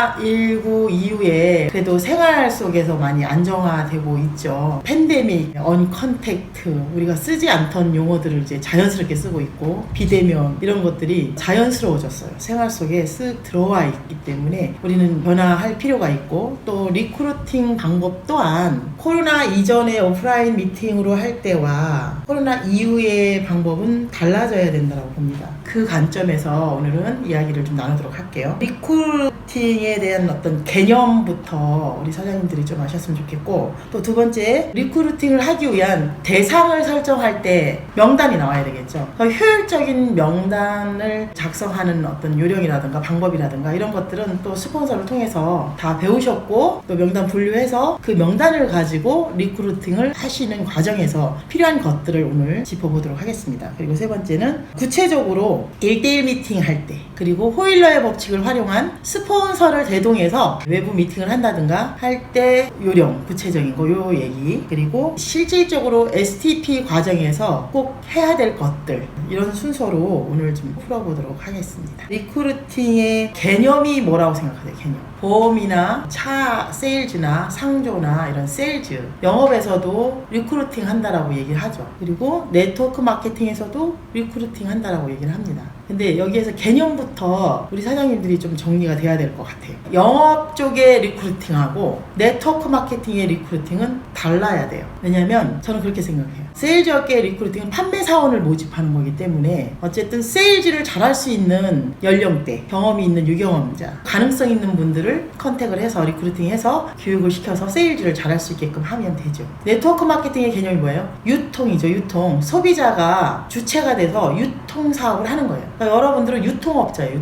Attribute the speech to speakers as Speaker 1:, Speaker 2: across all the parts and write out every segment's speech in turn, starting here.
Speaker 1: 코로나19 이후에 그래도 생활 속에서 많이 안정화되고 있죠. 팬데믹, 언컨택트, 우리가 쓰지 않던 용어들을 이제 자연스럽게 쓰고 있고, 비대면 이런 것들이 자연스러워졌어요. 생활 속에 쓱 들어와 있기 때문에 우리는 변화할 필요가 있고, 또 리크루팅 방법 또한 코로나 이전에 오프라인 미팅으로 할 때와 코로나 이후의 방법은 달라져야 된다고 봅니다. 그 관점에서 오늘은 이야기를 좀 나누도록 할게요. 리크루팅에 대한 어떤 개념부터 우리 사장님들이 좀 아셨으면 좋겠고, 또 두 번째, 리크루팅을 하기 위한 대상을 설정할 때 명단이 나와야 되겠죠. 효율적인 명단을 작성하는 어떤 요령이라든가 방법이라든가 이런 것들은 또 스폰서를 통해서 다 배우셨고, 또 명단 분류해서 그 명단을 가지고 리크루팅을 하시는 과정에서 필요한 것들을 오늘 짚어보도록 하겠습니다. 그리고 세 번째는 구체적으로 1대1 미팅 할 때, 그리고 호일러의 법칙을 활용한 스폰서를 대동해서 외부 미팅을 한다든가 할 때 요령, 구체적인 거 요 얘기, 그리고 실질적으로 STP 과정에서 꼭 해야 될 것들, 이런 순서로 오늘 좀 풀어보도록 하겠습니다. 리크루팅의 개념이 뭐라고 생각하세요? 개념. 보험이나 차 세일즈나 상조나 이런 세일즈, 영업에서도 리크루팅 한다라고 얘기를 하죠. 그리고 네트워크 마케팅에서도 리크루팅 한다라고 얘기를 합니다. 근데 여기에서 개념부터 우리 사장님들이 좀 정리가 돼야 될 것 같아요. 영업 쪽의 리크루팅하고 네트워크 마케팅의 리크루팅은 달라야 돼요. 왜냐면 저는 그렇게 생각해요. 세일즈업계의 리크루팅은 판매 사원을 모집하는 거기 때문에 어쨌든 세일즈를 잘할 수 있는 연령대, 경험이 있는 유경험자, 가능성 있는 분들을 컨택을 해서 리크루팅해서 교육을 시켜서 세일즈를 잘할 수 있게끔 하면 되죠. 네트워크 마케팅의 개념이 뭐예요? 유통이죠. 유통. 소비자가 주체가 돼서 유통 사업을 하는 거예요. 그러니까 여러분들은 유통업자예요.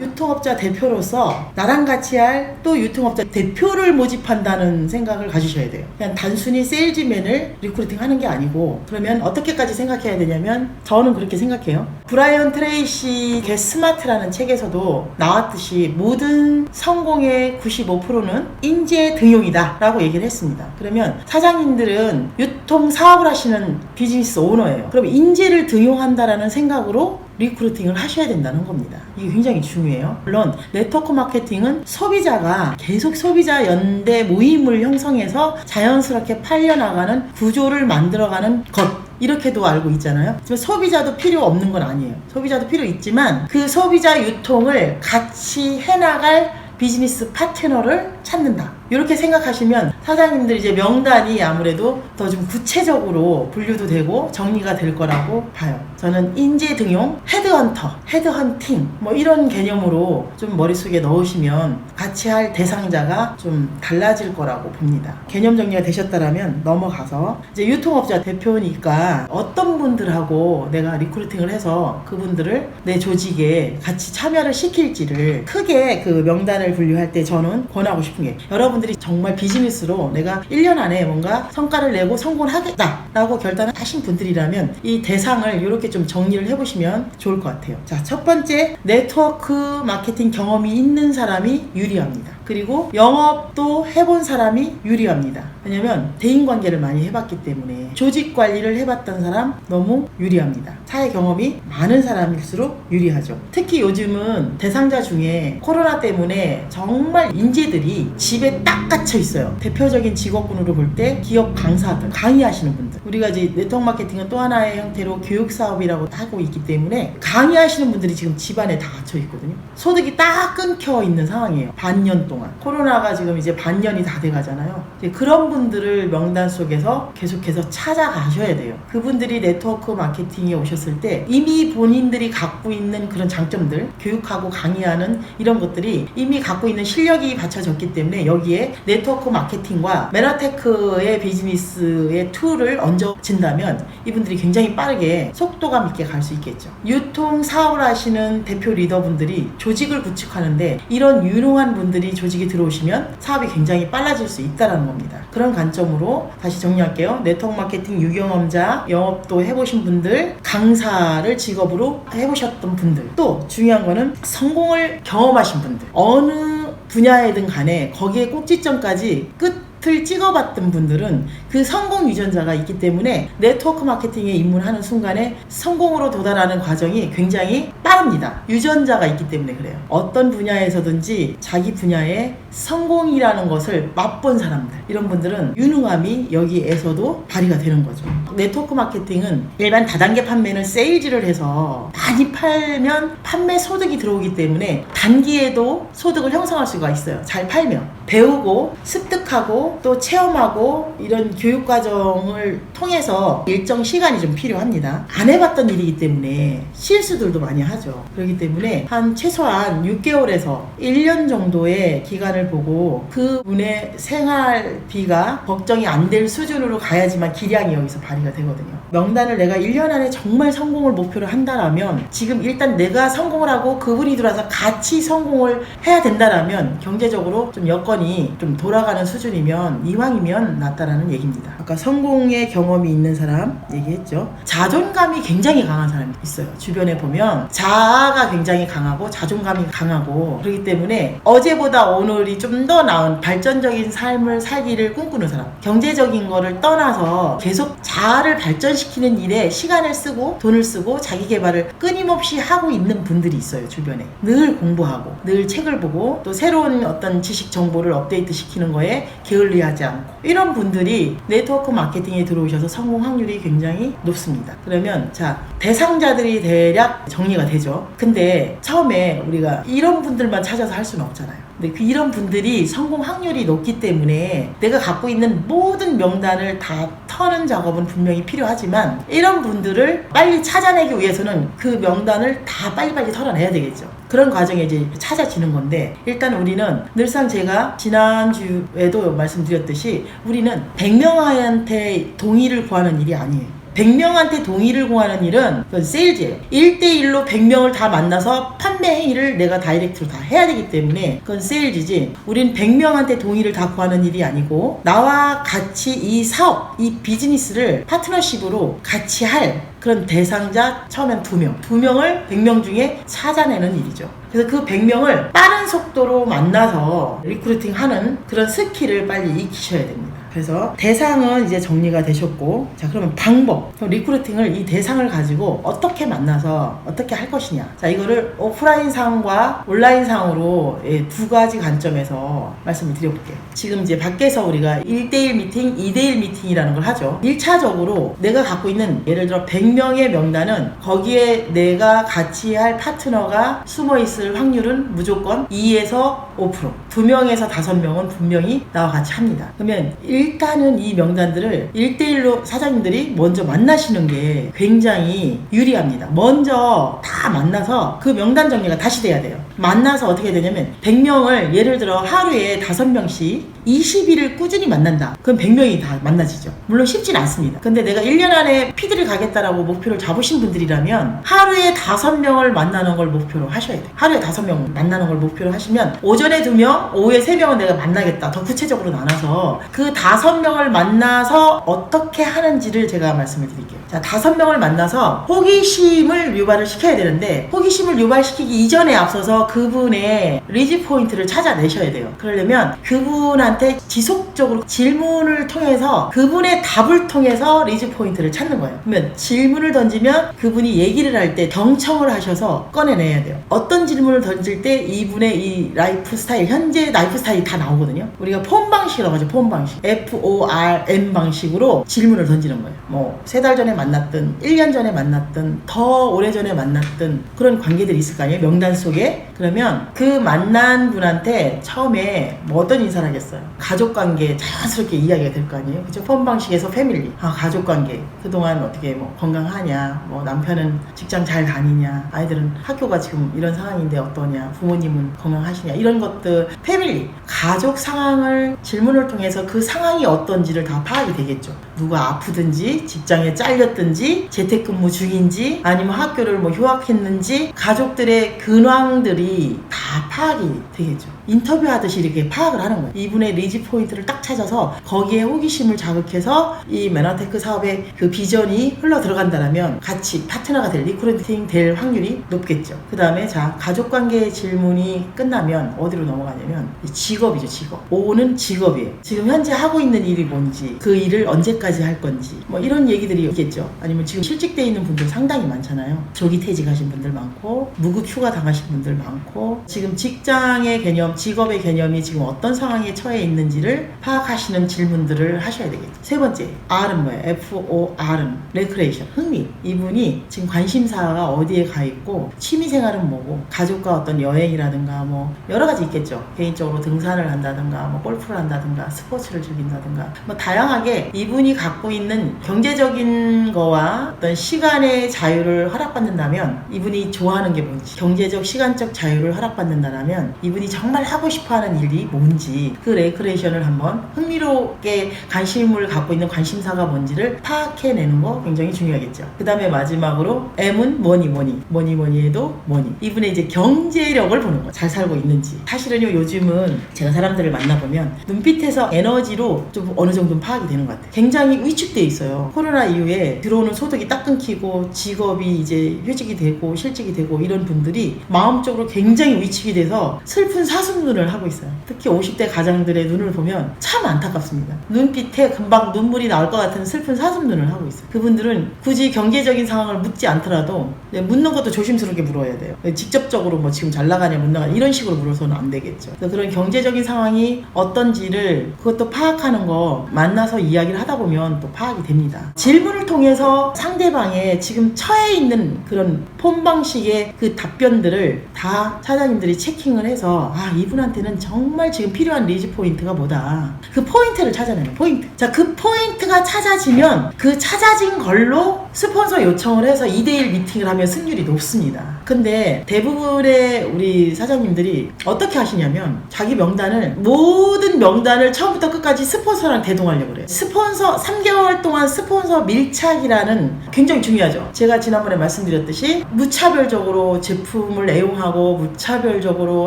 Speaker 1: 유통업자 대표로서 나랑 같이 할 또 유통업자 대표를 모집한다는 생각을 가지셔야 돼요. 그냥 단순히 세일즈맨을 리크루팅 하는 게 아니고, 그러면 어떻게까지 생각해야 되냐면, 저는 그렇게 생각해요. 브라이언 트레이시 겟 스마트라는 책에서도 나왔듯이 모든 성공의 95%는 인재 등용이다 라고 얘기를 했습니다. 그러면 사장님들은 유통 사업을 하시는 비즈니스 오너예요. 그럼 인재를 등용한다라는 생각으로 리크루팅을 하셔야 된다는 겁니다. 이게 굉장히 중요해요. 물론 네트워크 마케팅은 소비자가 계속 소비자 연대 모임을 형성해서 자연스럽게 팔려나가는 구조를 만들어가는 것, 이렇게도 알고 있잖아요. 지금 소비자도 필요 없는 건 아니에요. 소비자도 필요 있지만 그 소비자 유통을 같이 해나갈 비즈니스 파트너를 찾는다, 이렇게 생각하시면 사장님들 이제 명단이 아무래도 더 좀 구체적으로 분류도 되고 정리가 될 거라고 봐요. 저는 인재 등용, 헤드헌터, 헤드헌팅 뭐 이런 개념으로 좀 머릿속에 넣으시면 같이 할 대상자가 좀 달라질 거라고 봅니다. 개념 정리가 되셨다라면 넘어가서 이제 유통업자 대표니까 어떤 분들하고 내가 리크루팅을 해서 그분들을 내 조직에 같이 참여를 시킬지를 크게 그 명단을 분류할 때 저는 권하고 싶은 게, 여러분들이 정말 비즈니스로 내가 1년 안에 뭔가 성과를 내고 성공을 하겠다 라고 결단하신 분들이라면 이 대상을 이렇게 좀 정리를 해보시면 좋을 것 같아요. 자, 첫 번째, 네트워크 마케팅 경험이 있는 사람이 유리합니다. 그리고 영업도 해본 사람이 유리합니다. 왜냐면 대인관계를 많이 해봤기 때문에. 조직 관리를 해봤던 사람 너무 유리합니다. 사회 경험이 많은 사람일수록 유리하죠. 특히 요즘은 대상자 중에 코로나 때문에 정말 인재들이 집에 딱 갇혀 있어요. 대표적인 직업군으로 볼 때 기업 강사들, 강의하시는 분들, 우리가 이제 네트워크 마케팅은 또 하나의 형태로 교육 사업이라고 하고 있기 때문에 강의하시는 분들이 지금 집안에 다 갇혀 있거든요. 소득이 딱 끊겨 있는 상황이에요. 반년 동안. 코로나가 지금 이제 반년이 다 돼가잖아요. 이제 그런 분들을 명단 속에서 계속해서 찾아가셔야 돼요. 그분들이 네트워크 마케팅에 오셨을 때 이미 본인들이 갖고 있는 그런 장점들, 교육하고 강의하는 이런 것들이 이미 갖고 있는 실력이 받쳐졌기 때문에 여기에 네트워크 마케팅과 메나테크의 비즈니스의 툴을 얹어진다면 이분들이 굉장히 빠르게 속도감 있게 갈 수 있겠죠. 유통 사업을 하시는 대표 리더분들이 조직을 구축하는데 이런 유능한 분들이 조직에 들어오시면 사업이 굉장히 빨라질 수 있다는 겁니다. 그런 관점으로 다시 정리할게요. 네트워크 마케팅 유경험자, 영업도 해보신 분들, 강사를 직업으로 해보셨던 분들, 또 중요한 거는 성공을 경험하신 분들, 어느 분야에든 간에 거기에 꼭지점까지 끝 를 찍어봤던 분들은 그 성공 유전자가 있기 때문에 네트워크 마케팅에 입문하는 순간에 성공으로 도달하는 과정이 굉장히 빠릅니다. 유전자가 있기 때문에 그래요. 어떤 분야에서든지 자기 분야에 성공이라는 것을 맛본 사람들, 이런 분들은 유능함이 여기에서도 발휘가 되는 거죠. 네트워크 마케팅은 일반 다단계 판매는 세일즈를 해서 많이 팔면 판매 소득이 들어오기 때문에 단기에도 소득을 형성할 수가 있어요. 잘 팔면. 배우고 습득하고 또 체험하고 이런 교육 과정을 통해서 일정 시간이 좀 필요합니다. 안 해봤던 일이기 때문에 실수들도 많이 하죠. 그렇기 때문에 한 최소한 6개월에서 1년 정도의 기간을 보고 그분의 생활비가 걱정이 안 될 수준으로 가야지만 기량이 여기서 발휘가 되거든요. 명단을 내가 1년 안에 정말 성공을 목표로 한다라면 지금 일단 내가 성공을 하고 그분이 들어와서 같이 성공을 해야 된다라면 경제적으로 좀 여건이 좀 돌아가는 수준이면 이왕이면 낫다라는 얘기입니다. 아까 성공의 경험이 있는 사람 얘기했죠. 자존감이 굉장히 강한 사람이 있어요. 주변에 보면 자아가 굉장히 강하고 자존감이 강하고 그렇기 때문에 어제보다 오늘이 좀 더 나은 발전적인 삶을 살기를 꿈꾸는 사람, 경제적인 거를 떠나서 계속 자아를 발전시키는 일에 시간을 쓰고 돈을 쓰고 자기 개발을 끊임없이 하고 있는 분들이 있어요. 주변에 늘 공부하고 늘 책을 보고 또 새로운 어떤 지식 정보를 업데이트 시키는 거에 게을리하지 않고, 이런 분들이 네트워크 마케팅에 들어오셔서 성공 확률이 굉장히 높습니다. 그러면 자, 대상자들이 대략 정리가 되죠. 근데 처음에 우리가 이런 분들만 찾아서 할 수는 없잖아요. 근데 이런 분들이 성공 확률이 높기 때문에 내가 갖고 있는 모든 명단을 다 터는 작업은 분명히 필요하지만 이런 분들을 빨리 찾아내기 위해서는 그 명단을 다 빨리빨리 털어내야 되겠죠. 그런 과정에 이제 찾아지는 건데, 일단 우리는 늘상 제가 지난주에도 말씀드렸듯이 우리는 100명한테 동의를 구하는 일이 아니에요. 100명한테 동의를 구하는 일은 그건 세일즈예요. 1대1로 100명을 다 만나서 판매 행위를 내가 다이렉트로 다 해야 되기 때문에 그건 세일즈지, 우린 100명한테 동의를 다 구하는 일이 아니고 나와 같이 이 사업, 이 비즈니스를 파트너십으로 같이 할 그런 대상자 처음엔 2명을 100명 중에 찾아내는 일이죠. 그래서 그 100명을 빠른 속도로 만나서 리크루팅 하는 그런 스킬을 빨리 익히셔야 됩니다. 그래서 대상은 이제 정리가 되셨고, 자, 그러면 방법, 리크루팅을 이 대상을 가지고 어떻게 만나서 어떻게 할 것이냐, 자, 이거를 오프라인 상과 온라인 상으로 두 가지 관점에서 말씀을 드려볼게요. 지금 이제 밖에서 우리가 1대1 미팅, 2대1 미팅이라는 걸 하죠. 1차적으로 내가 갖고 있는 예를 들어 100명의 명단은 거기에 내가 같이 할 파트너가 숨어 있을 확률은 무조건 2에서 5%, 2명에서 5명은 분명히 나와 같이 합니다. 그러면 일단은 이 명단들을 1대1로 사장님들이 먼저 만나시는 게 굉장히 유리합니다. 먼저 다 만나서 그 명단 정리가 다시 돼야 돼요. 만나서 어떻게 되냐면 100명을 예를 들어 하루에 5명씩 20일을 꾸준히 만난다. 그럼 100명이 다 만나지죠. 물론 쉽진 않습니다. 근데 내가 1년 안에 피드를 가겠다라고 목표를 잡으신 분들이라면 하루에 5명을 만나는 걸 목표로 하셔야 돼요. 하루에 5명 만나는 걸 목표로 하시면 오전에 2명, 오후에 3명은 내가 만나겠다. 더 구체적으로 나눠서 그 5명을 만나서 어떻게 하는지를 제가 말씀을 드릴게요. 자, 5명을 만나서 호기심을 유발을 시켜야 되는데, 호기심을 유발시키기 이전에 앞서서 그분의 리즈 포인트를 찾아내셔야 돼요. 그러려면 그분한테 지속적으로 질문을 통해서 그분의 답을 통해서 리즈 포인트를 찾는 거예요. 그러면 질문을 던지면 그분이 얘기를 할 때 경청을 하셔서 꺼내내야 돼요. 어떤 질문을 던질 때 이분의 이 라이프 스타일, 현재 라이프 스타일이 다 나오거든요. 우리가 폼 방식이라고 하죠. 폼 방식. FORM 방식으로 질문을 던지는 거예요. 뭐 3달 전에 만났든 1년 전에 만났든 더 오래전에 만났든 그런 관계들이 있을 거 아니에요. 명단 속에. 그러면 그 만난 분한테 처음에 뭐 어떤 인사를 하겠어요? 가족관계 자연스럽게 이야기가 될 거 아니에요. 그죠? 폰 방식에서 패밀리, 가족관계, 그동안 어떻게 뭐 건강하냐, 뭐 남편은 직장 잘 다니냐, 아이들은 학교가 지금 이런 상황인데 어떠냐, 부모님은 건강하시냐, 이런 것들, 패밀리, 가족 상황을 질문을 통해서 그 상황이 어떤지를 다 파악이 되겠죠. 누가 아프든지 직장에 잘렸든지 재택근무 중인지 아니면 학교를 뭐 휴학했는지 가족들의 근황들이 분들이 다 파악이 되겠죠. 인터뷰하듯이 이렇게 파악을 하는 거예요. 이분의 리지 포인트를 딱 찾아서 거기에 호기심을 자극해서 이 매너테크 사업의 그 비전이 흘러 들어간다면 같이 파트너가 될, 리크루팅 될 확률이 높겠죠. 그 다음에 자, 가족관계 질문이 끝나면 어디로 넘어가냐면 직업이죠. 직업. 5는 직업이에요. 지금 현재 하고 있는 일이 뭔지, 그 일을 언제까지 할 건지, 뭐 이런 얘기들이 있겠죠. 아니면 지금 실직돼 있는 분들 상당히 많잖아요. 조기 퇴직하신 분들 많고, 무급 휴가 당하신 분들 많고, 지금 직장의 개념, 직업의 개념이 지금 어떤 상황에 처해 있는지를 파악하시는 질문들을 하셔야 되겠죠. 세 번째, R은 뭐예요? FOR은 레크레이션, 흥미. 이분이 지금 관심사가 어디에 가 있고, 취미생활은 뭐고, 가족과 어떤 여행이라든가 뭐 여러 가지 있겠죠. 개인적으로 등산을 한다든가, 뭐 골프를 한다든가, 스포츠를 즐긴다든가, 뭐 다양하게 이분이 갖고 있는 경제적인 거와 어떤 시간의 자유를 허락받는다면, 이분이 좋아하는 게 뭔지, 경제적 시간적 자유를 허락받는다면 이분이 정말 하고 싶어하는 일이 뭔지, 그 레크레이션을 한번 흥미롭게 관심을 갖고 있는 관심사가 뭔지를 파악해내는 거 굉장히 중요하겠죠. 그 다음에 마지막으로 M은 뭐니 해도 뭐니. 이분의 이제 경제력을 보는 거, 잘 살고 있는지. 사실은요, 요즘은 제가 사람들을 만나보면 눈빛에서 에너지로 좀 어느 정도는 파악이 되는 것 같아요. 굉장히 위축돼 있어요. 코로나 이후에 들어오는 소득이 딱 끊기고 직업이 이제 휴직이 되고 실직이 되고 이런 분들이 마음적으로 굉장히 위축이 돼서 슬픈 사슴눈을 하고 있어요. 특히 50대 가장들의 눈을 보면 참 안타깝습니다. 눈빛에 금방 눈물이 나올 것 같은 슬픈 사슴눈을 하고 있어요. 그분들은 굳이 경제적인 상황을 묻지 않더라도 묻는 것도 조심스럽게 물어야 돼요. 직접적으로 뭐 지금 잘 나가냐 못 나가냐 이런 식으로 물어서는 안 되겠죠. 그런 경제적인 상황이 어떤지를 그것도 파악하는 거 만나서 이야기를 하다 보면 또 파악이 됩니다. 질문을 통해서 상대방의 지금 처해 있는 그런 폰 방식의 그 답변들을 다 사장님들이 체킹을 해서 이분한테는 정말 지금 필요한 리즈 포인트가 뭐다. 그 포인트를 찾아내는 포인트. 자, 그 포인트가 찾아지면 그 찾아진 걸로 스폰서 요청을 해서 2대1 미팅을 하면 승률이 높습니다. 근데 대부분의 우리 사장님들이 어떻게 하시냐면 자기 모든 명단을 처음부터 끝까지 스폰서랑 대동하려고 그래요. 스폰서 3개월 동안 스폰서 밀착이라는 굉장히 중요하죠. 제가 지난번에 말씀드렸듯이 무차별적으로 제품을 애용하고 무차별적으로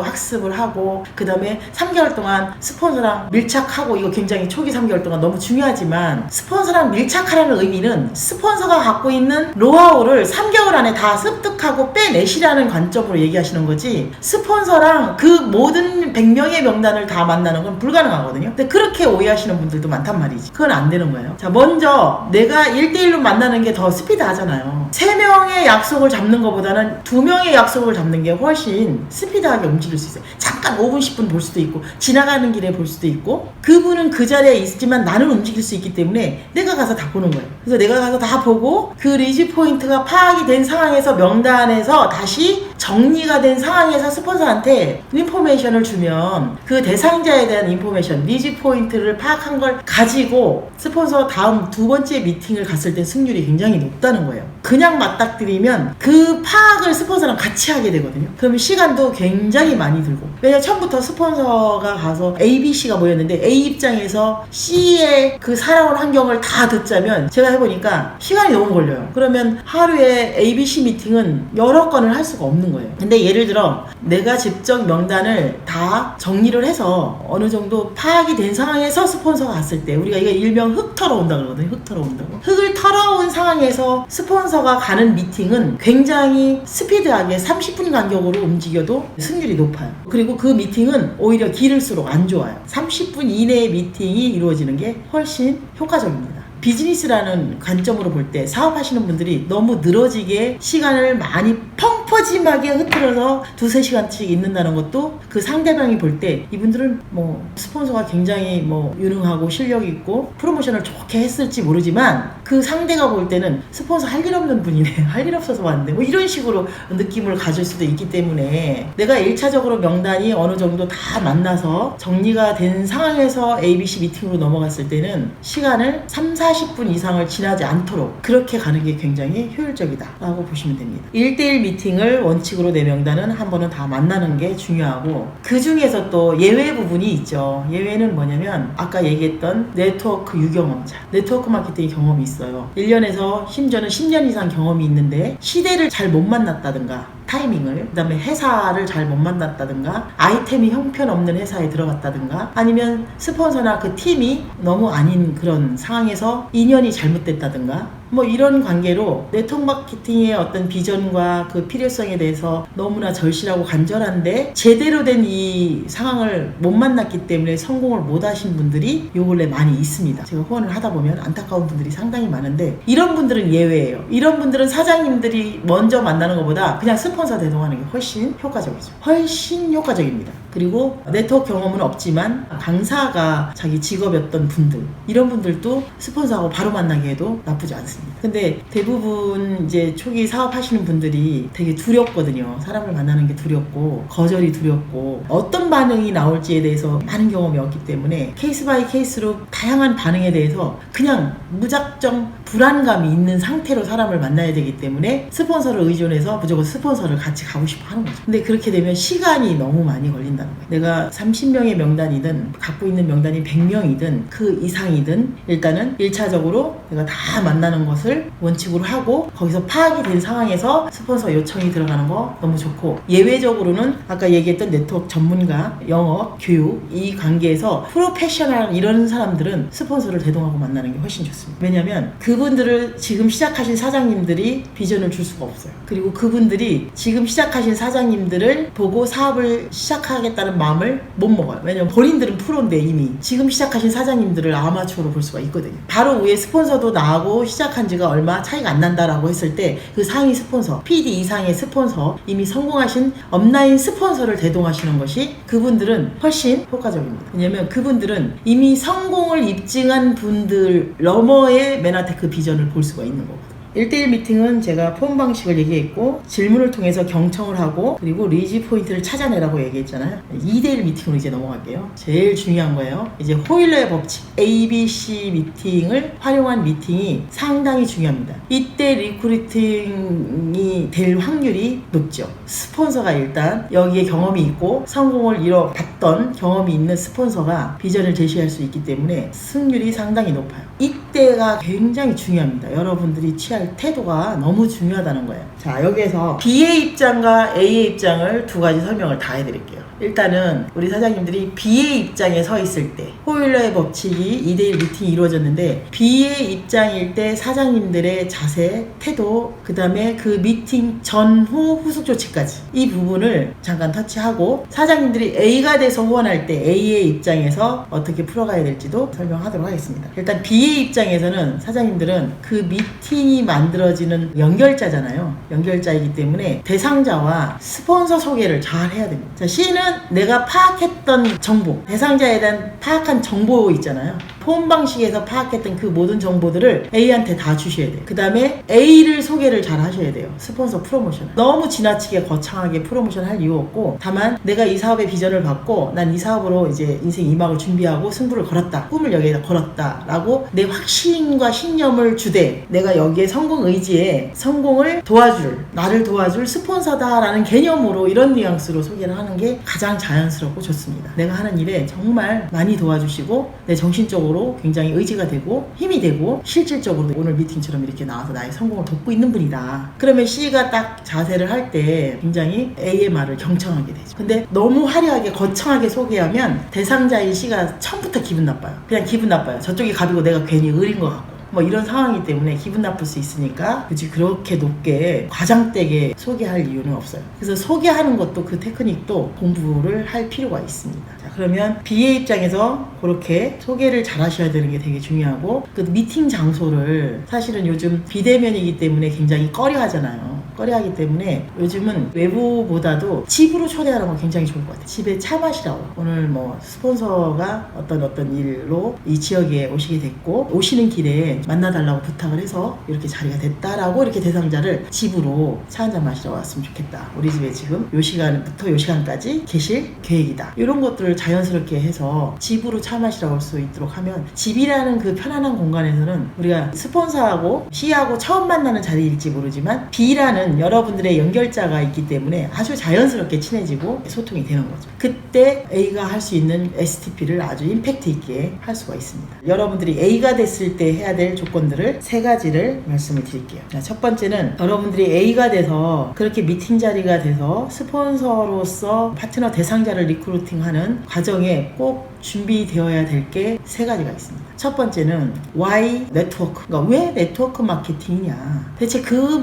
Speaker 1: 학습을 하고 그 다음에 3개월 동안 스폰서랑 밀착하고, 이거 굉장히 초기 3개월 동안 너무 중요하지만 스폰서랑 밀착하라는 의미는 스폰서가 갖고 있는 노하우를 3개월 안에 다 습득하고 빼내시라는 관점으로 얘기하시는 거지, 스폰서랑 그 모든 100명의 명단을 다 만나는 건 불가능하거든요. 근데 그렇게 오해하시는 분들도 많단 말이지. 그건 안 되는 거예요. 자, 먼저 내가 1대1로 만나는 게 더 스피드하잖아요. 3명의 약속을 잡는 것보다는 2명의 약속을 잡는 게 훨씬 스피드하게 움직일 수 있어요. 잠깐 5분 10분 볼 수도 있고 지나가는 길에 볼 수도 있고, 그분은 그 자리에 있지만 나는 움직일 수 있기 때문에 내가 가서 다 보는 거예요. 그래서 내가 가서 다 보고 그 리즈 포인트가 파악이 된 상황에서 명단에서 다시 정리가 된 상황에서 스폰서한테 인포메이션을 주면 그 대상자에 대한 인포메이션, 리즈 포인트를 파악한 걸 가지고 스폰서 다음 2번째 미팅을 갔을 때 승률이 굉장히 높다는 거예요. 그냥 맞닥뜨리면 그 파악을 스폰서랑 같이 하게 되거든요. 그러면 시간도 굉장히 많이 들고, 왜냐면 처음부터 스폰서가 가서 A, B, C가 모였는데 A 입장에서 C의 그 살아온 환경을 다 듣자면 제가 해보니까 시간이 너무 걸려요. 그러면 하루에 A, B, C 미팅은 여러 건을 할 수가 없는 거예요. 근데 예를 들어 내가 직접 명단을 다 정리를 해서 어느 정도 파악이 된 상황에서 스폰서가 갔을 때, 우리가 이거 일명 흙 털어온다 그러거든요. 흙 털어온다고. 흙을 털어온 상황에서 스폰서가 가는 미팅은 굉장히 스피드하게 30분 간격으로 움직여도 승률이 높아요. 그리고 그 미팅은 오히려 길을수록 안 좋아요. 30분 이내의 미팅이 이루어지는 게 훨씬 효과적입니다. 비즈니스라는 관점으로 볼 때 사업하시는 분들이 너무 늘어지게 시간을 많이 펑퍼짐하게 흐트러서 2-3시간씩 있는다는 것도 그 상대방이 볼 때 이분들은 뭐 스폰서가 굉장히 뭐 유능하고 실력이 있고 프로모션을 좋게 했을지 모르지만 그 상대가 볼 때는 스폰서 할 일 없는 분이네, 할 일 없어서 왔는데 뭐 이런 식으로 느낌을 가질 수도 있기 때문에, 내가 1차적으로 명단이 어느 정도 다 만나서 정리가 된 상황에서 ABC 미팅으로 넘어갔을 때는 시간을 30-40분 이상을 지나지 않도록 그렇게 가는 게 굉장히 효율적이다 라고 보시면 됩니다. 1대1 미팅을 원칙으로 내 명단은 한 번은 다 만나는 게 중요하고, 그 중에서 또 예외 부분이 있죠. 예외는 뭐냐면 아까 얘기했던 네트워크 유경험자, 네트워크 마케팅 경험이 있어요. 1년에서 심지어는 10년 이상 경험이 있는데 시대를 잘 못 만났다든가 타이밍을, 그 다음에 회사를 잘 못 만났다든가 아이템이 형편없는 회사에 들어갔다든가 아니면 스폰서나 그 팀이 너무 아닌 그런 상황에서 인연이 잘못됐다든가 뭐 이런 관계로 네트워크 마케팅의 어떤 비전과 그 필요성에 대해서 너무나 절실하고 간절한데 제대로 된 이 상황을 못 만났기 때문에 성공을 못 하신 분들이 요 근래 많이 있습니다. 제가 후원을 하다 보면 안타까운 분들이 상당히 많은데 이런 분들은 예외예요. 이런 분들은 사장님들이 먼저 만나는 것보다 그냥 스폰서 대동하는 게 훨씬 효과적이죠. 훨씬 효과적입니다. 그리고 네트워크 경험은 없지만 강사가 자기 직업이었던 분들, 이런 분들도 스폰서하고 바로 만나게 해도 나쁘지 않습니다. 근데 대부분 이제 초기 사업하시는 분들이 되게 두렵거든요. 사람을 만나는 게 두렵고 거절이 두렵고 어떤 반응이 나올지에 대해서 많은 경험이 없기 때문에 케이스 바이 케이스로 다양한 반응에 대해서 그냥 무작정 불안감이 있는 상태로 사람을 만나야 되기 때문에 스폰서를 의존해서 무조건 스폰서를 같이 가고 싶어 하는 거죠. 근데 그렇게 되면 시간이 너무 많이 걸린다는 거예요. 내가 30명의 명단이든 갖고 있는 명단이 100명이든 그 이상이든 일단은 1차적으로 내가 다 만나는 것을 원칙으로 하고 거기서 파악이 된 상황에서 스폰서 요청이 들어가는 거 너무 좋고, 예외적으로는 아까 얘기했던 네트워크 전문가, 영업, 교육 이 관계에서 프로페셔널 이런 사람들은 스폰서를 대동하고 만나는 게 훨씬 좋습니다. 왜냐면 그분들을 지금 시작하신 사장님들이 비전을 줄 수가 없어요. 그리고 그분들이 지금 시작하신 사장님들을 보고 사업을 시작하겠다는 마음을 못 먹어요. 왜냐면 본인들은 프로인데 이미 지금 시작하신 사장님들을 아마추어로 볼 수가 있거든요. 바로 위에 스폰서도 나하고 시작한 지가 얼마 차이가 안 난다라고 했을 때 그 상위 스폰서, PD 이상의 스폰서, 이미 성공하신 업라인 스폰서를 대동하시는 것이 그분들은 훨씬 효과적입니다. 왜냐면 그분들은 이미 성공을 입증한 분들 너머의 메나테크 비전을 볼 수가 있는 거거든요. 1대1 미팅은 제가 폰 방식을 얘기했고 질문을 통해서 경청을 하고 그리고 리지 포인트를 찾아내라고 얘기했잖아요. 2대1 미팅으로 이제 넘어갈게요. 제일 중요한 거예요. 이제 호일러의 법칙 ABC 미팅을 활용한 미팅이 상당히 중요합니다. 이때 리크루팅이 될 확률이 높죠. 스폰서가 일단 여기에 경험이 있고 성공을 이뤄봤던 경험이 있는 스폰서가 비전을 제시할 수 있기 때문에 승률이 상당히 높아요. 이때가 굉장히 중요합니다. 여러분들이 취할 태도가 너무 중요하다는 거예요. 자, 여기에서 B의 입장과 A의 입장을 두 가지 설명을 다 해드릴게요. 일단은 우리 사장님들이 B의 입장에 서 있을 때 호일러의 법칙이 2대1 미팅이 이루어졌는데 B의 입장일 때 사장님들의 자세, 태도, 그 다음에 그 미팅 전후 후속 조치까지 이 부분을 잠깐 터치하고 사장님들이 A가 돼서 후원할 때 A의 입장에서 어떻게 풀어가야 될지도 설명하도록 하겠습니다. 일단 B의 입장에서는 사장님들은 그 미팅이 만들어지는 연결자잖아요. 연결자이기 때문에 대상자와 스폰서 소개를 잘 해야 됩니다. 자, C는 내가 파악했던 정보, 대상자에 대한 파악한 정보 있잖아요. 폰 방식에서 파악했던 그 모든 정보들을 A한테 다 주셔야 돼요. 그 다음에 A를 소개를 잘 하셔야 돼요. 스폰서 프로모션. 너무 지나치게 거창하게 프로모션 할 이유 없고, 다만 내가 이 사업의 비전을 받고 난 이 사업으로 이제 인생 2막을 준비하고 승부를 걸었다, 꿈을 여기에다 걸었다 라고 내 확신과 신념을 주되 내가 여기에 성공 의지에 성공을 도와줄, 나를 도와줄 스폰서다 라는 개념으로 이런 뉘앙스로 소개를 하는 게 가장 자연스럽고 좋습니다. 내가 하는 일에 정말 많이 도와주시고 내 정신적으로 굉장히 의지가 되고 힘이 되고 실질적으로 오늘 미팅처럼 이렇게 나와서 나의 성공을 돕고 있는 분이다. 그러면 C가 딱 자세를 할 때 굉장히 A의 말을 경청하게 되죠. 근데 너무 화려하게 거창하게 소개하면 대상자인 C가 처음부터 기분 나빠요. 그냥 기분 나빠요. 저쪽이 갑이고 내가 괜히 을인 것 같고 뭐 이런 상황이기 때문에 기분 나쁠 수 있으니까 굳이 그렇게 높게 과장되게 소개할 이유는 없어요. 그래서 소개하는 것도 그 테크닉도 공부를 할 필요가 있습니다. 자, 그러면 B의 입장에서 그렇게 소개를 잘 하셔야 되는 게 되게 중요하고, 그 미팅 장소를 사실은 요즘 비대면이기 때문에 굉장히 꺼려 하잖아요. 꺼려 하기 때문에 요즘은 외부보다도 집으로 초대하는 건 굉장히 좋을 것 같아요. 집에 차 마시라고. 오늘 뭐 스폰서가 어떤 일로 이 지역에 오시게 됐고 오시는 길에 만나달라고 부탁을 해서 이렇게 자리가 됐다라고 이렇게 대상자를 집으로 차 한잔 마시러 왔으면 좋겠다. 우리 집에 지금 요 시간부터 요 시간까지 계실 계획이다. 이런 것들을 자연스럽게 해서 집으로 차 마시러 올 수 있도록 하면, 집이라는 그 편안한 공간에서는 우리가 스폰서하고 C하고 처음 만나는 자리일지 모르지만 B라는 A라는 여러분들의 연결자가 있기 때문에 아주 자연스럽게 친해지고 소통이 되는 거죠. 그때 A가 할 수 있는 STP를 아주 임팩트 있게 할 수가 있습니다. 여러분들이 A가 됐을 때 해야 될 조건들을 3가지를 말씀을 드릴게요. 첫 번째는 여러분들이 A가 돼서 그렇게 미팅 자리가 돼서 스폰서로서 파트너 대상자를 리크루팅하는 과정에 꼭 준비되어야 될 게 3가지가 있습니다. 첫 번째는 why 네트워크. 그러니까 왜 네트워크 마케팅이냐. 대체 그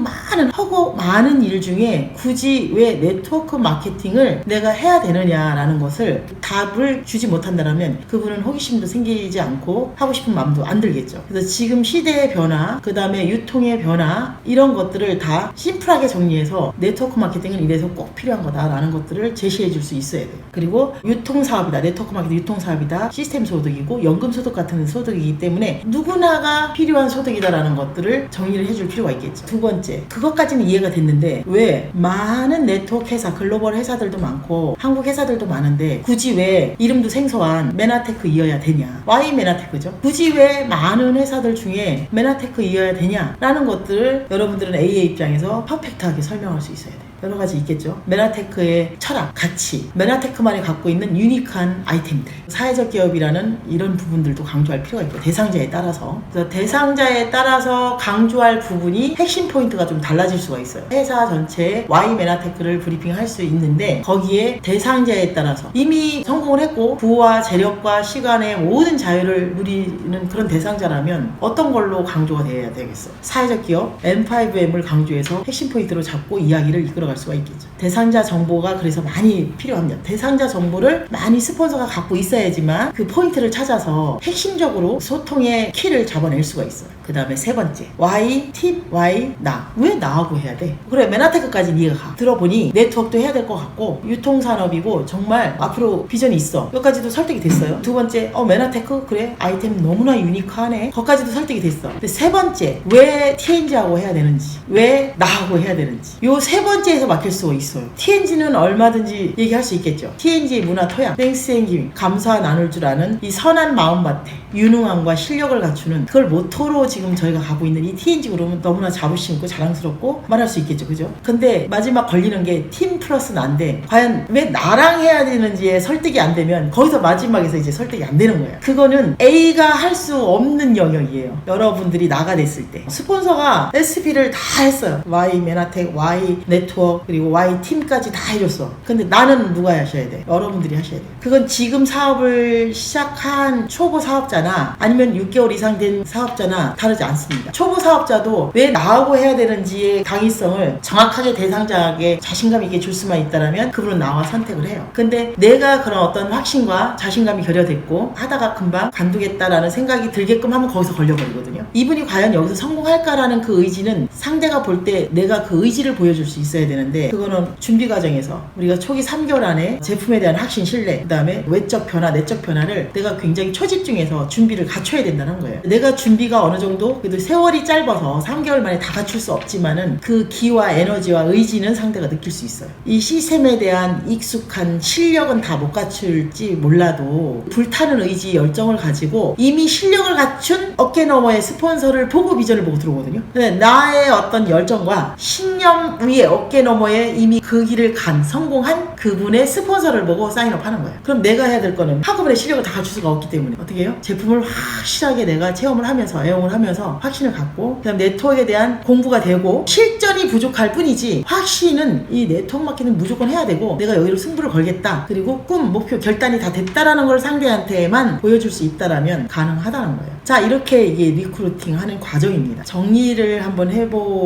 Speaker 1: 많은 일 중에 굳이 왜 네트워크 마케팅을 내가 해야 되느냐라는 것을 답을 주지 못한다면 그분은 호기심도 생기지 않고 하고 싶은 마음도 안 들겠죠. 그래서 지금 시대의 변화, 그 다음에 유통의 변화, 이런 것들을 다 심플하게 정리해서 네트워크 마케팅은 이래서 꼭 필요한 거다라는 것들을 제시해 줄 수 있어야 돼요. 그리고 유통사업이다. 네트워크 마케팅 유통사업이다. 시스템 소득이고 연금 소득 같은 소득이기 때문에 누구나가 필요한 소득이다라는 것들을 정리를 해줄 필요가 있겠죠. 두 번째, 그것까지는 이해가 됐는데 왜 많은 네트워크 회사, 글로벌 회사들도 많고 한국 회사들도 많은데 굳이 왜 이름도 생소한 메나테크 이어야 되냐. 와이 메나테크죠. 굳이 왜 많은 회사들 중에 메나테크 이어야 되냐라는 것들을 여러분들은 A의 입장에서 퍼펙트하게 설명할 수 있어야 돼요. 여러 가지 있겠죠. 메나테크의 철학, 가치, 메나테크만이 갖고 있는 유니크한 아이템들, 사회적 기업이라는 이런 부분들도 강조할 필요가 있고, 대상자에 따라서. 그래서 대상자에 따라서 강조할 부분이 핵심 포인트가 좀 달라질 수가 있어요. 회사 전체에 Y 메나테크를 브리핑할 수 있는데 거기에 대상자에 따라서 이미 성공을 했고 부와 재력과 시간의 모든 자유를 누리는 그런 대상자라면 어떤 걸로 강조가 돼야 되겠어요. 사회적 기업, M5M을 강조해서 핵심 포인트로 잡고 이야기를 이끌어갈 수가 있겠죠. 대상자 정보가 그래서 많이 필요합니다. 대상자 정보를 많이 스폰서가 갖고 있어야지만 그 포인트를 찾아서 핵심적으로 소통의 키를 잡아낼 수가 있어요. 그 다음에 3번째, Y, 팀, Y, 나. 왜 나하고 해야 돼? 그래, 메나테크까지는 이해가 가. 들어보니 네트워크도 해야 될 것 같고 유통산업이고 정말 앞으로 비전이 있어. 여기까지도 설득이 됐어요. 두 번째, 메나테크? 그래, 아이템 너무나 유니크하네. 거기까지도 설득이 됐어. 근데 3번째, 왜 TNG하고 해야 되는지, 왜 나하고 해야 되는지, 요 3번째에서 막힐 수가 있어요. TNG는 얼마든지 얘기할 수 있겠죠. TNG의 문화 토양, 땡스앤김, 감사 나눌 줄 아는 이 선한 마음밭에 유능함과 실력을 갖추는 그걸 모토로 지금 저희가 가고 있는 이 TNG 그룹은 너무나 자부심 있고 자랑스럽고 말할 수 있겠죠. 그죠? 근데 마지막 걸리는 게 팀 플러스 난데 과연 왜 나랑 해야 되는지에 설득이 안 되면 거기서 마지막에서 이제 설득이 안 되는 거예요. 그거는 A가 할 수 없는 영역이에요. 여러분들이 나가 됐을 때 스폰서가 SP를 다 했어요. Y 메나텍, Y 네트워크 그리고 Y 팀까지 다 해줬어. 근데 나는 누가 하셔야 돼? 여러분들이 하셔야 돼요. 그건 지금 사업을 시작한 초보 사업자나 아니면 6개월 이상 된 사업자나 다르지 않습니다. 초보 사업자도 왜 나하고 해야 되는지의 당위성을 정확하게 대상자에게 자신감 있게 줄 수만 있다면 그분은 나와 선택을 해요. 근데 내가 그런 어떤 확신과 자신감이 결여됐고 하다가 금방 관두겠다라는 생각이 들게끔 하면 거기서 걸려버리거든요. 이분이 과연 여기서 성공할까라는 그 의지는 상대가 볼 때 내가 그 의지를 보여줄 수 있어야 되는데 그거는 준비 과정에서 우리가 초기 3개월 안에 제품에 대한 확신, 신뢰, 그 다음에 외적 변화, 내적 변화를 내가 굉장히 초집중해서 준비를 갖춰야 된다는 거예요. 내가 준비가 어느 정도 그래도 세월이 짧아서 3개월 만에 다 갖출 수 없지만은 그 기와 에너지와 의지는 상대가 느낄 수 있어요. 이 시스템에 대한 익숙한 실력은 다 못 갖출지 몰라도 불타는 의지, 열정을 가지고 이미 실력을 갖춘 어깨 너머의 스폰서를 보고 비전을 보고 들어오거든요. 근데 나의 어떤 열정과 신념 위에 어깨 너머에 이미 그 길을 간 성공한 그분의 스폰서를 보고 사인업 하는 거예요. 그럼 내가 해야 될 거는 한꺼번에 실력을 다 갖출 수가 없기 때문에 어떻게 해요? 제품을 확실하게 내가 체험을 하면서 애용을 하면서 확신을 갖고 그다음 네트워크에 대한 공부가 되고 실전이 부족할 뿐이지 확신은 이 네트워크 마케팅은 무조건 해야 되고 내가 여기로 승부를 걸겠다. 그리고 꿈, 목표, 결단이 다 됐다라는 걸 상대한테만 보여줄 수 있다라면 가능하다는 거예요. 자, 이렇게 이게 리크루팅 하는 과정입니다. 정리를 한번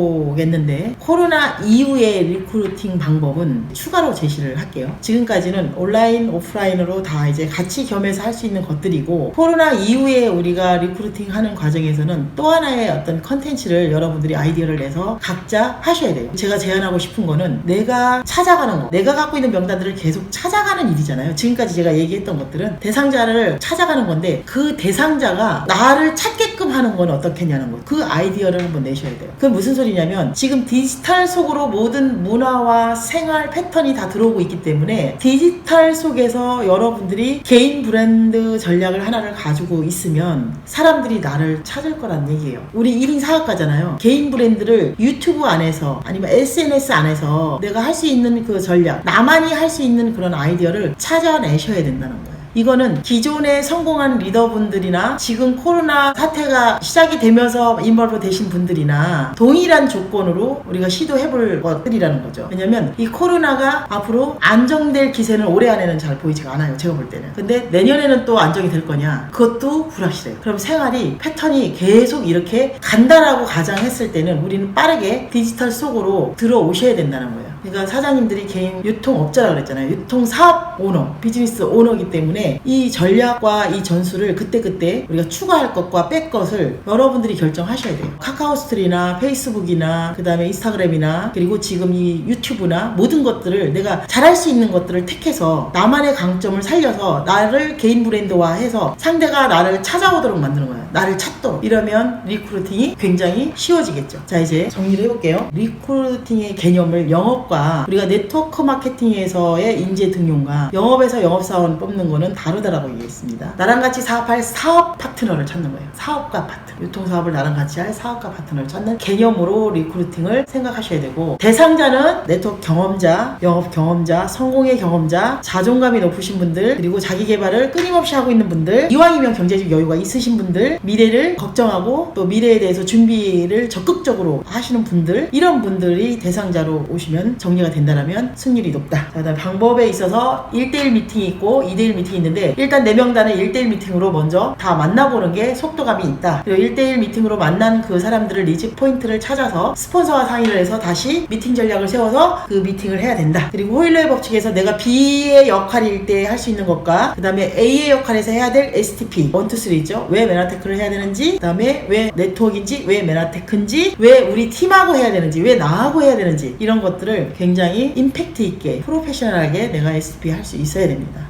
Speaker 1: 해보겠는데 코로나 이후의 리크루팅 방법은 추가로 제시를 할게요. 지금까지는 온라인, 오프라인으로 다 이제 같이 겸해서 할 수 있는 것들이고 코로나 이후에 우리가 리크루팅 하는 과정에서는 또 하나의 어떤 컨텐츠를 여러분들이 아이디어를 내서 각자 하셔야 돼요. 제가 제안하고 싶은 거는 내가 찾아가는 거, 내가 갖고 있는 명단들을 계속 찾아가는 일이잖아요. 지금까지 제가 얘기했던 것들은 대상자를 찾아가는 건데 그 대상자가 나를 찾게끔 하는 건 어떻겠냐는 거예요. 그 아이디어를 한번 내셔야 돼요. 그건 무슨 소리냐면 지금 디지털 속으로 모든 문화와 생활 패턴이 다 들어오고 있기 때문에 디지털 속에서 여러분들이 개인 브랜드 전략을 하나를 가지고 있으면 사람들이 나를 찾을 거란 얘기예요. 우리 1인 사업가잖아요. 개인 브랜드를 유튜브 안에서 아니면 SNS 안에서 내가 할 수 있는 그 전략, 나만이 할 수 있는 그런 아이디어를 찾아내셔야 된다는 거예요. 이거는 기존에 성공한 리더분들이나 지금 코로나 사태가 시작이 되면서 인벌브 되신 분들이나 동일한 조건으로 우리가 시도해볼 것들이라는 거죠. 왜냐면 이 코로나가 앞으로 안정될 기세는 올해 안에는 잘 보이지가 않아요. 제가 볼 때는. 근데 내년에는 또 안정이 될 거냐? 그것도 불확실해요. 그럼 생활이 패턴이 계속 이렇게 간다라고 가정했을 때는 우리는 빠르게 디지털 속으로 들어오셔야 된다는 거예요. 그러니까 사장님들이 개인 유통업자라고 그랬잖아요. 유통사업 오너, 비즈니스 오너이기 때문에 이 전략과 이 전술을 그때그때 우리가 추가할 것과 뺄 것을 여러분들이 결정하셔야 돼요. 카카오스트리나 페이스북이나 그 다음에 인스타그램이나 그리고 지금 이 유튜브나 모든 것들을 내가 잘할 수 있는 것들을 택해서 나만의 강점을 살려서 나를 개인 브랜드화해서 상대가 나를 찾아오도록 만드는 거예요. 나를 찾도록. 이러면 리크루팅이 굉장히 쉬워지겠죠. 자, 이제 정리를 해볼게요. 리크루팅의 개념을 영업과 우리가 네트워크 마케팅에서의 인재 등용과 영업에서 영업사원 뽑는 거는 다르다라고 얘기했습니다. 나랑 같이 사업할 사업 파트너를 찾는 거예요. 사업가 파트너. 유통사업을 나랑 같이 할 사업가 파트너를 찾는 개념으로 리크루팅을 생각하셔야 되고, 대상자는 네트워크 경험자, 영업 경험자, 성공의 경험자, 자존감이 높으신 분들, 그리고 자기 개발을 끊임없이 하고 있는 분들, 이왕이면 경제적 여유가 있으신 분들, 미래를 걱정하고 또 미래에 대해서 준비를 적극적으로 하시는 분들, 이런 분들이 대상자로 오시면 정리가 된다면 승률이 높다. 자, 그다음 방법에 있어서 1대1 미팅이 있고 2대1 미팅이 있는데, 일단 4명단은 1대1 미팅으로 먼저 다 만나보는 게 속도감이 있다. 그리고 1대1 미팅으로 만난 그 사람들을 리즈 포인트를 찾아서 스폰서와 상의를 해서 다시 미팅 전략을 세워서 그 미팅을 해야 된다. 그리고 호일러의 법칙에서 내가 B의 역할일 때 할 수 있는 것과 그 다음에 A의 역할에서 해야 될 STP 1, 2, 3 있죠. 왜 메나테크를 해야 되는지, 그 다음에 왜 네트워크인지, 왜 메나테크인지, 왜 우리 팀하고 해야 되는지, 왜 나하고 해야 되는지, 이런 것들을 굉장히 임팩트 있게 프로페셔널하게 내가 STP 할 수 있어야 됩니다.